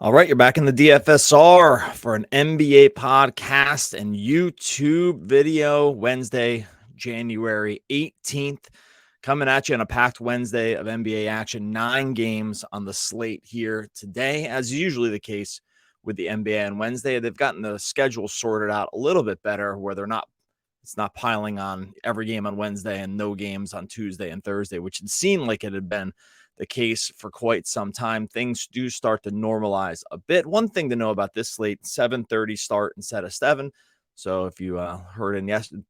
All right, you're back in the DFSR for an NBA podcast and YouTube video Wednesday, January 18th. Coming at you on a packed Wednesday of NBA action. 9 games on the slate here today, as usually the case with the NBA on Wednesday. They've gotten the schedule sorted out a little bit better where it's not piling on every game on Wednesday and no games on Tuesday and Thursday, which it seemed like it had been the case for quite some time. Things do start to normalize a bit. One thing to know about this slate, 7:30 start instead of 7. So if you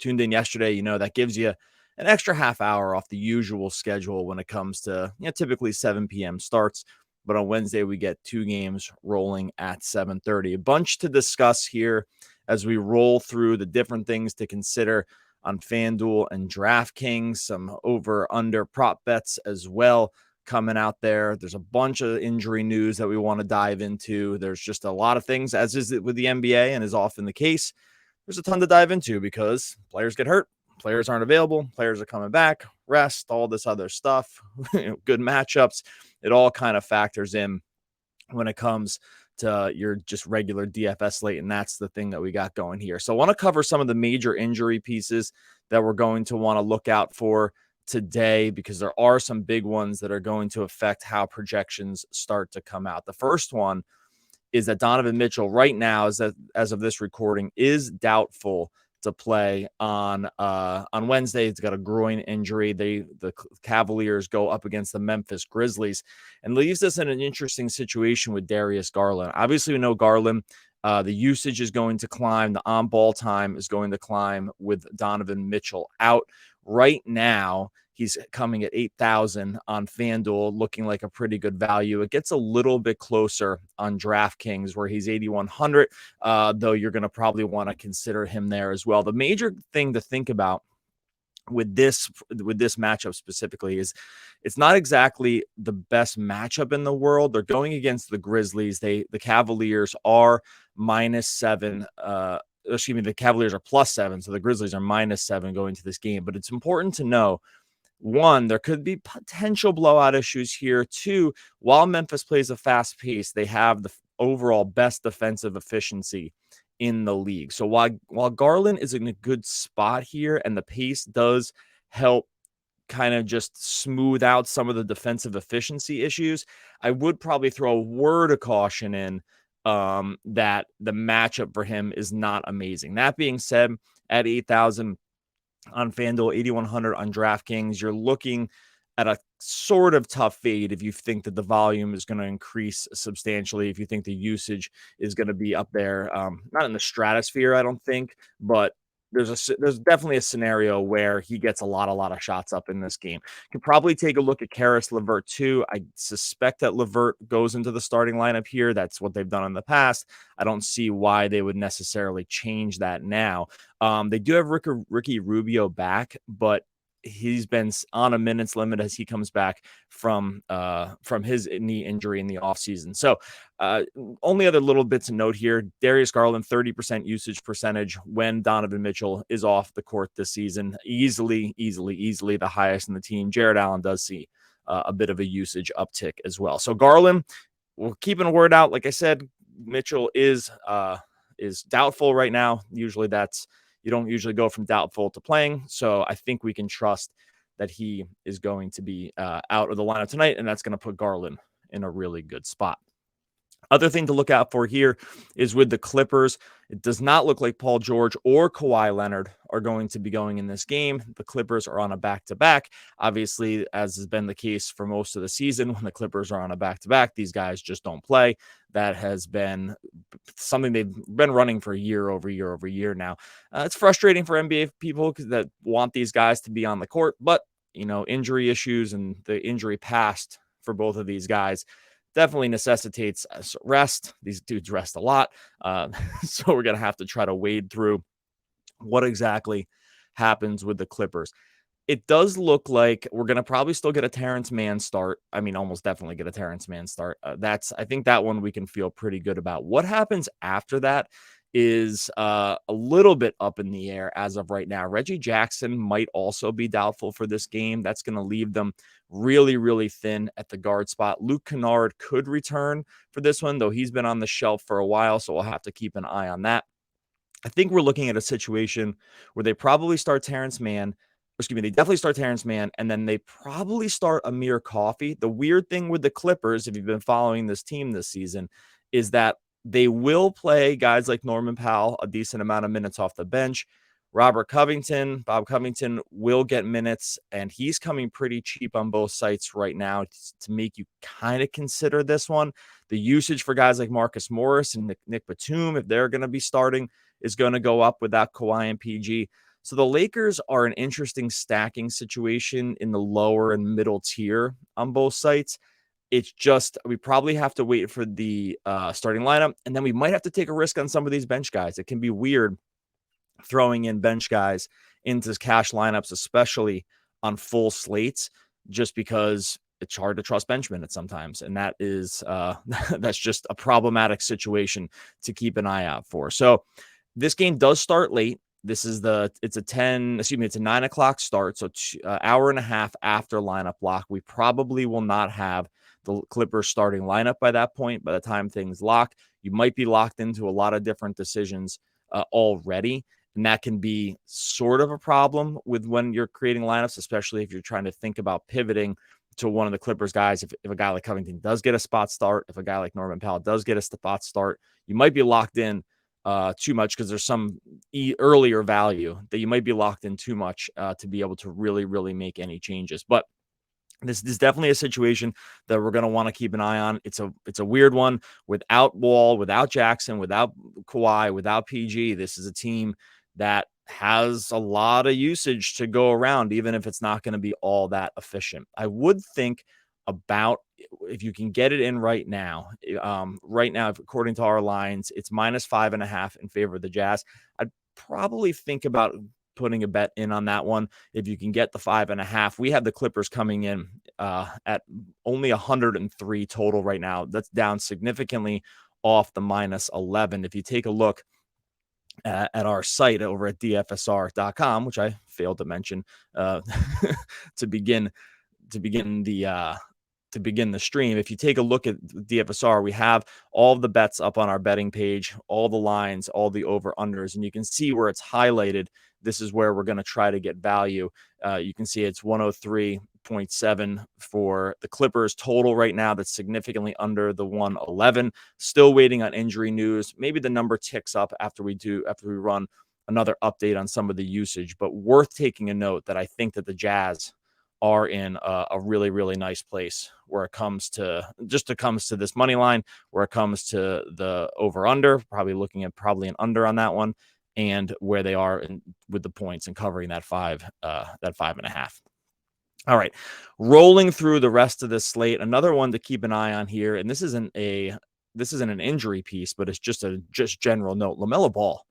tuned in yesterday, you know that gives you an extra half hour off the usual schedule when it comes to typically 7 p.m. starts. But on Wednesday, we get 2 games rolling at 7:30. A bunch to discuss here as we roll through the different things to consider on FanDuel and DraftKings, some over-under prop bets as well coming out there. There's a bunch of injury news that we want to dive into. There's just a lot of things, as is it with the NBA and is often the case. There's a ton to dive into because players get hurt, players aren't available, players are coming back, rest, all this other stuff, good matchups. It all kind of factors in when it comes to your just regular DFS slate, and that's the thing that we got going here. So I want to cover some of the major injury pieces that we're going to want to look out for today, because there are some big ones that are going to affect how projections start to come out. The first one is that Donovan Mitchell right now, as of this recording, is doubtful to play on Wednesday. He's got a groin injury. The Cavaliers go up against the Memphis Grizzlies, and leaves us in an interesting situation with Darius Garland. Obviously, we know Garland, the usage is going to climb. The on-ball time is going to climb with Donovan Mitchell out. Right now, he's coming at 8,000 on FanDuel, looking like a pretty good value. It gets a little bit closer on DraftKings, where he's 8,100, though you're going to probably want to consider him there as well. The major thing to think about with this matchup specifically is it's not exactly the best matchup in the world. They're going against the Grizzlies. The Cavaliers are -7. The Cavaliers are +7, so the Grizzlies are -7 going to this game. But it's important to know, one, there could be potential blowout issues here. Two, while Memphis plays a fast pace, they have the overall best defensive efficiency in the league. So while Garland is in a good spot here and the pace does help kind of just smooth out some of the defensive efficiency issues, I would probably throw a word of caution in that the matchup for him is not amazing. That being said, at 8,000 on FanDuel, 8,100 on DraftKings, you're looking at a sort of tough fade if you think that the volume is going to increase substantially, if you think the usage is going to be up there, not in the stratosphere, I don't think, but there's definitely a scenario where he gets a lot of shots up in this game. You can probably take a look at Karis LeVert too. I suspect that LeVert goes into the starting lineup here. That's what they've done in the past. I don't see why they would necessarily change that now. They do have Ricky Rubio back, but he's been on a minutes limit as he comes back from his knee injury in the offseason. So only other little bits to note here, Darius Garland, 30% usage percentage when Donovan Mitchell is off the court this season. Easily the highest in the team. Jared Allen does see a bit of a usage uptick as well. So Garland, we're keeping a word out. Like I said, Mitchell is doubtful right now. Usually you don't usually go from doubtful to playing. So I think we can trust that he is going to be out of the lineup tonight, and that's going to put Garland in a really good spot. Other thing to look out for here is with the Clippers. It does not look like Paul George or Kawhi Leonard are going to be going in this game. The Clippers are on a back-to-back. Obviously, as has been the case for most of the season, when the Clippers are on a back-to-back, these guys just don't play. That has been something they've been running for year over year now. It's frustrating for NBA people that want these guys to be on the court, but injury issues and the injury past for both of these guys definitely necessitates rest. These dudes rest a lot. So we're going to have to try to wade through what exactly happens with the Clippers. It does look like we're going to probably still get a Terrence Mann start. I mean, almost definitely get a Terrence Mann start. I think that one we can feel pretty good about. What happens after that is a little bit up in the air as of right now. Reggie Jackson might also be doubtful for this game. That's going to leave them really, really thin at the guard spot. Luke Kennard could return for this one, though he's been on the shelf for a while, so we'll have to keep an eye on that. I think we're looking at a situation where they probably start Terrence Mann. Excuse me, they definitely start Terrence Mann, and then they probably start Amir Coffey. The weird thing with the Clippers, if you've been following this team this season, is that they will play guys like Norman Powell a decent amount of minutes off the bench. Bob Covington will get minutes, and he's coming pretty cheap on both sites right now to make you kind of consider this one. The usage for guys like Marcus Morris and Nick Batum, if they're going to be starting, is going to go up without Kawhi and PG. So the Lakers are an interesting stacking situation in the lower and middle tier on both sites. It's just we probably have to wait for the starting lineup, and then we might have to take a risk on some of these bench guys. It can be weird throwing in bench guys into cash lineups, especially on full slates, just because it's hard to trust bench minutes sometimes, and that is that's just a problematic situation to keep an eye out for. So this game does start late. It's a 9 o'clock start. So hour and a half after lineup lock. We probably will not have the Clippers starting lineup by that point. By the time things lock, you might be locked into a lot of different decisions already. And that can be sort of a problem with when you're creating lineups, especially if you're trying to think about pivoting to one of the Clippers guys. If a guy like Covington does get a spot start, if a guy like Norman Powell does get a spot start, you might be locked in too much because there's some earlier value that you might be locked in too much to be able to really, really make any changes. But this is definitely a situation that we're going to want to keep an eye on. It's a weird one without Wall, without Jackson, without Kawhi, without PG. This is a team that has a lot of usage to go around, even if it's not going to be all that efficient. I would think about if you can get it in right now. Right now, according to our lines, it's -5.5 in favor of the Jazz. I'd probably think about putting a bet in on that one if you can get the 5.5. We have the Clippers coming in at only 103 total right now. That's down significantly off the -11. If you take a look at our site over at dfsr.com, which I failed to mention to begin the stream. If you take a look at DFSR, we have all of the bets up on our betting page, all the lines, all the over-unders, and you can see where it's highlighted. This is where we're going to try to get value. You can see it's 103.7 for the Clippers total right now. That's significantly under the 111. Still waiting on injury news. Maybe the number ticks up after we run another update on some of the usage, but worth taking a note that I think that the Jazz are in a really, really nice place where it comes to this money line, where it comes to the over under, probably looking at an under on that one, and where they are with the points and covering that 5.5. All right, rolling through the rest of this slate, another one to keep an eye on here, and this isn't an injury piece, but it's just general note. LaMelo Ball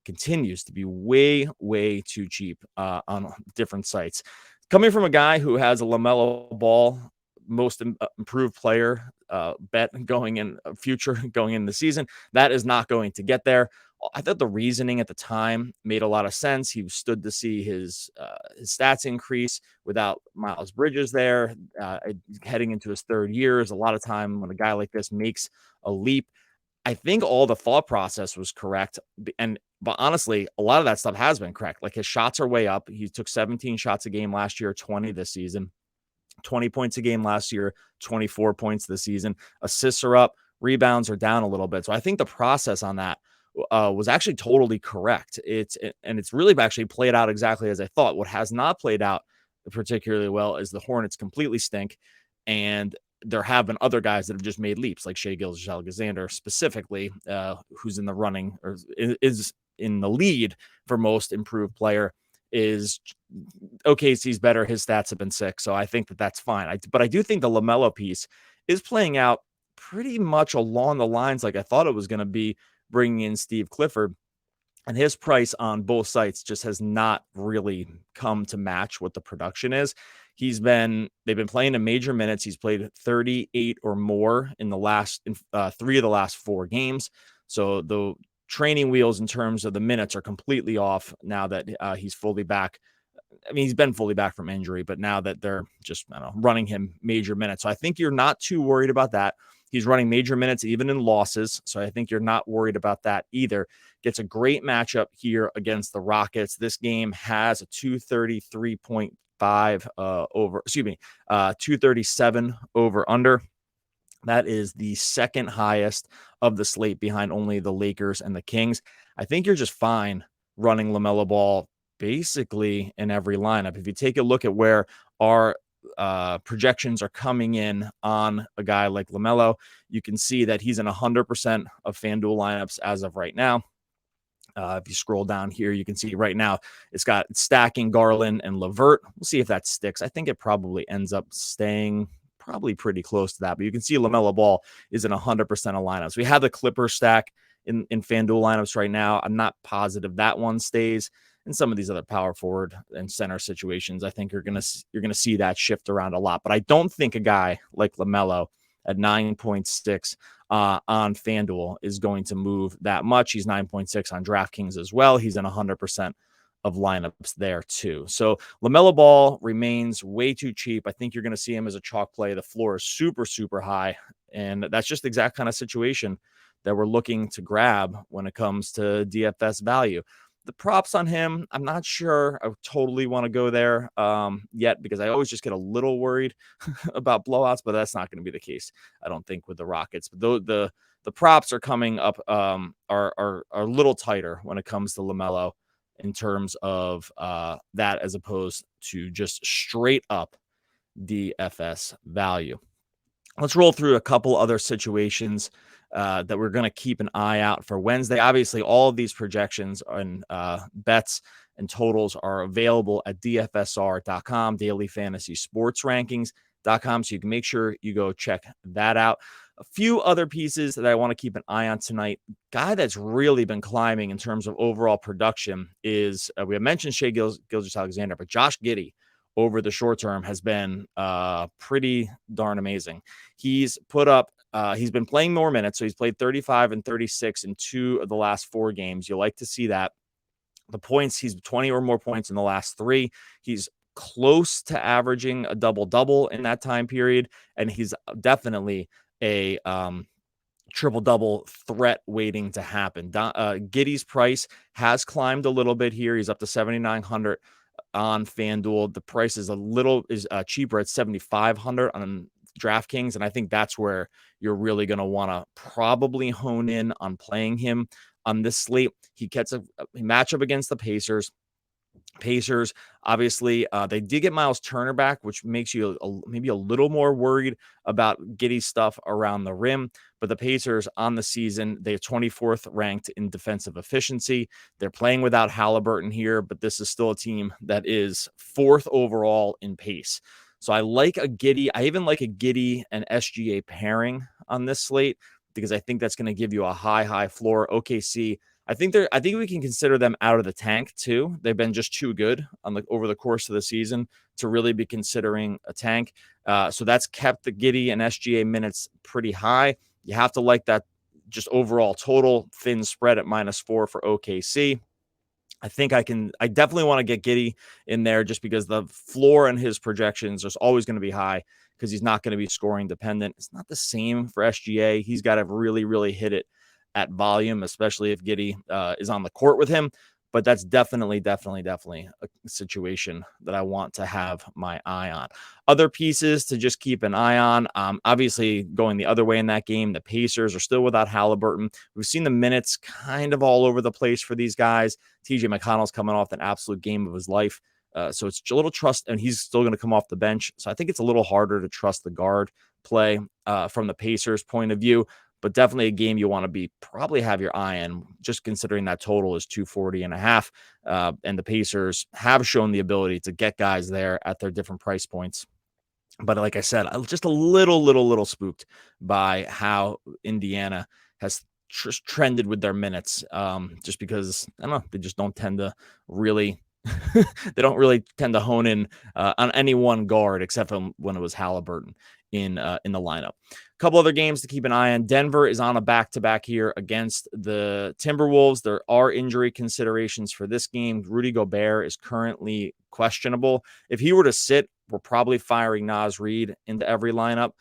continues to be way, way too cheap on different sites. Coming from a guy who has a LaMelo Ball most improved player bet going in the season, that is not going to get there. I thought the reasoning at the time made a lot of sense. He stood to see his stats increase without Miles Bridges there. Heading into his third year is a lot of time when a guy like this makes a leap. I think all the thought process was correct. But honestly, a lot of that stuff has been correct. Like his shots are way up. He took 17 shots a game last year, 20 this season, 20 points a game last year, 24 points this season. Assists are up, rebounds are down a little bit. So I think the process on that was actually totally correct. It's really actually played out exactly as I thought. What has not played out particularly well is the Hornets completely stink. And there have been other guys that have just made leaps, like Shai Gilgeous-Alexander specifically, who's in the running or is in the lead for most improved player. Is OKC's better. His stats have been sick, so I think that's fine. But I do think the LaMelo piece is playing out pretty much along the lines like I thought it was going to be, bringing in Steve Clifford. And his price on both sites just has not really come to match what the production is. They've been playing in major minutes. He's played 38 or more in the last 3 of the last 4 games. So the training wheels in terms of the minutes are completely off now that he's fully back. I mean, he's been fully back from injury, but now that they're just, I don't know, running him major minutes. So I think you're not too worried about that. He's running major minutes even in losses. So I think you're not worried about that either. Gets a great matchup here against the Rockets. This game has a 233.5 237 over under. That is the second highest of the slate behind only the Lakers and the Kings. I think you're just fine running LaMelo Ball basically in every lineup. If you take a look at where our projections are coming in on a guy like LaMelo, you can see that he's in 100% of FanDuel lineups as of right now. If you scroll down here, you can see right now it's got stacking Garland and LeVert. We'll see if that sticks. I think it probably ends up staying probably pretty close to that, but you can see LaMelo Ball is in 100% of lineups. We have the Clippers stack in FanDuel lineups right now. I'm not positive that one stays. And some of these other power forward and center situations, I think you're gonna see that shift around a lot. But I don't think a guy like LaMelo at 9.6 on FanDuel is going to move that much. He's 9.6 on DraftKings as well. He's in 100% of lineups there too. So LaMelo Ball remains way too cheap. I think you're going to see him as a chalk play. The floor is super, super high. And that's just the exact kind of situation that we're looking to grab when it comes to DFS value. The props on him, I'm not sure I totally want to go there yet, because I always just get a little worried about blowouts, but that's not going to be the case, I don't think, with the Rockets. But the props are coming up are a little tighter when it comes to LaMelo in terms of that, as opposed to just straight up DFS value. Let's roll through a couple other situations that we're going to keep an eye out for Wednesday. Obviously, all of these projections and bets and totals are available at DFSR.com, Daily Fantasy Sports Rankings.com. So you can make sure you go check that out. A few other pieces that I want to keep an eye on tonight. Guy that's really been climbing in terms of overall production is, we have mentioned Shai Gilgeous-Alexander, but Josh Giddey over the short term has been pretty darn amazing. He's put up, he's been playing more minutes, so he's played 35 and 36 in 2 of the last 4 games. You'll like to see that. The points, he's 20 or more points in the last 3. He's close to averaging a double-double in that time period, and he's definitely a triple-double threat waiting to happen. Giddey's price has climbed a little bit here. He's up to 7,900 on FanDuel. The price is cheaper at 7,500 on DraftKings, and I think that's where you're really going to want to probably hone in on playing him on this slate. He gets a matchup against the Pacers. Obviously, they did get Miles Turner back, which makes you maybe a little more worried about Giddey's stuff around the rim. But the Pacers on the season, they're 24th ranked in defensive efficiency. They're playing without Halliburton here, but this is still a team that is 4th overall in pace. So I like a Giddey. I even like a Giddey and SGA pairing on this slate, because I think that's going to give you a high floor. OKC, I think we can consider them out of the tank too. They've been just too good over the course of the season to really be considering a tank. So that's kept the Giddey and SGA minutes pretty high. You have to like that just overall total thin spread at -4 for OKC. I think I definitely want to get Giddey in there, just because the floor and his projections is always going to be high, because he's not going to be scoring dependent. It's not the same for SGA. He's got to really, really hit it at volume, especially if Giddey is on the court with him. But that's definitely a situation that I want to have my eye on. Other pieces to just keep an eye on. Obviously, going the other way in that game, the Pacers are still without Halliburton. We've seen the minutes kind of all over the place for these guys. TJ McConnell's coming off an absolute game of his life. So it's a little trust, and he's still going to come off the bench. So I think it's a little harder to trust the guard play from the Pacers' point of view. But definitely a game you want to probably have your eye on, just considering that total is 240.5. And the Pacers have shown the ability to get guys there at their different price points. But like I said, I'm just a little spooked by how Indiana has trended with their minutes, just because, I don't know, they just don't tend to really they don't really tend to hone in on any one guard, except when it was Halliburton in the lineup. A couple other games to keep an eye on. Denver is on a back-to-back here against the Timberwolves. There are injury considerations for this game. Rudy Gobert is currently questionable. If he were to sit, we're probably firing Naz Reid into every lineup.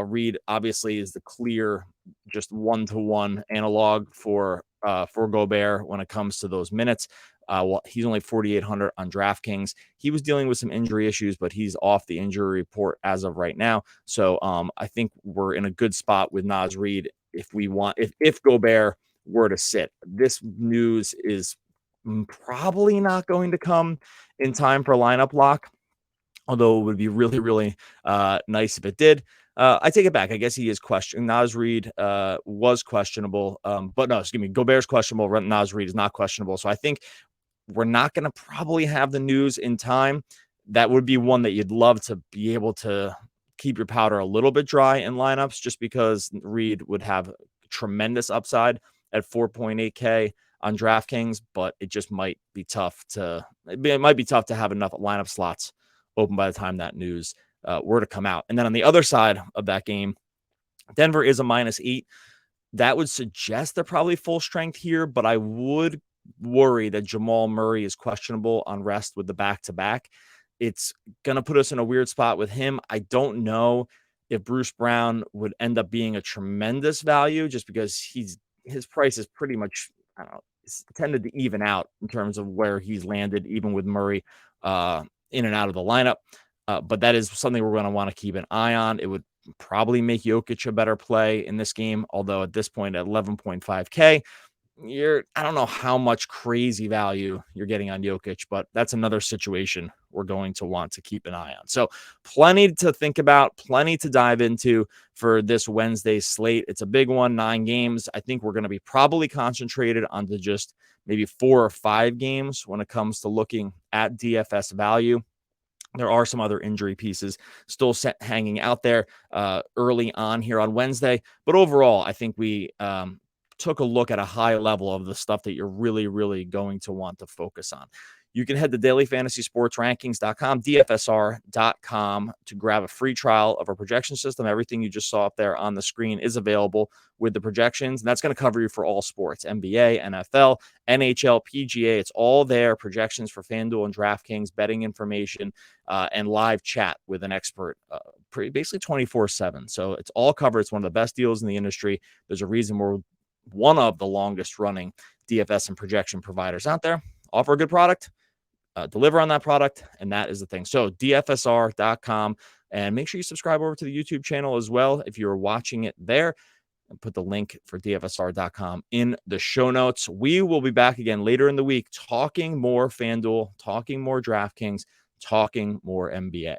Reid obviously is the clear, just one-to-one analog for Gobert when it comes to those minutes. Well, he's only 4,800 on DraftKings. He was dealing with some injury issues, but he's off the injury report as of right now. So I think we're in a good spot with Naz Reid if Gobert were to sit. This news is probably not going to come in time for lineup lock, although it would be really, really nice if it did. I take it back. I guess he is questioned. Naz Reid was questionable, but no, excuse me. Gobert's questionable. Naz Reid is not questionable. So I think we're not going to probably have the news in time. That would be one that you'd love to be able to keep your powder a little bit dry in lineups, just because Reid would have tremendous upside at 4.8K on DraftKings, but it just might be tough to have enough lineup slots open by the time that news were to come out. And then on the other side of that game, Denver is a -8. That would suggest they're probably full strength here, but I would worry that Jamal Murray is questionable on rest with the back-to-back. It's going to put us in a weird spot with him. I don't know if Bruce Brown would end up being a tremendous value, just because his price is pretty much, I don't know, it's tended to even out in terms of where he's landed, even with Murray in and out of the lineup. But that is something we're going to want to keep an eye on. It would probably make Jokic a better play in this game, although at this point at 11.5K, I don't know how much crazy value you're getting on Jokic, but that's another situation we're going to want to keep an eye on. So plenty to think about, plenty to dive into for this Wednesday slate. It's a big one, 9 games. I think we're going to be probably concentrated on just maybe 4 or 5 games when it comes to looking at DFS value. There are some other injury pieces still hanging out there early on here on Wednesday. But overall, I think we took a look at a high level of the stuff that you're really, really going to want to focus on. You can head to dailyfantasysportsrankings.com, DFSR.com to grab a free trial of our projection system. Everything you just saw up there on the screen is available with the projections, and that's going to cover you for all sports, NBA, NFL, NHL, PGA. It's all there, projections for FanDuel and DraftKings, betting information, and live chat with an expert basically 24/7. So it's all covered. It's one of the best deals in the industry. There's a reason we're one of the longest running DFS and projection providers out there. Offer a good product, deliver on that product, and that is the thing. So DFSR.com, and make sure you subscribe over to the YouTube channel as well if you're watching it there, and put the link for DFSR.com in the show notes. We will be back again later in the week talking more FanDuel, talking more DraftKings, talking more NBA.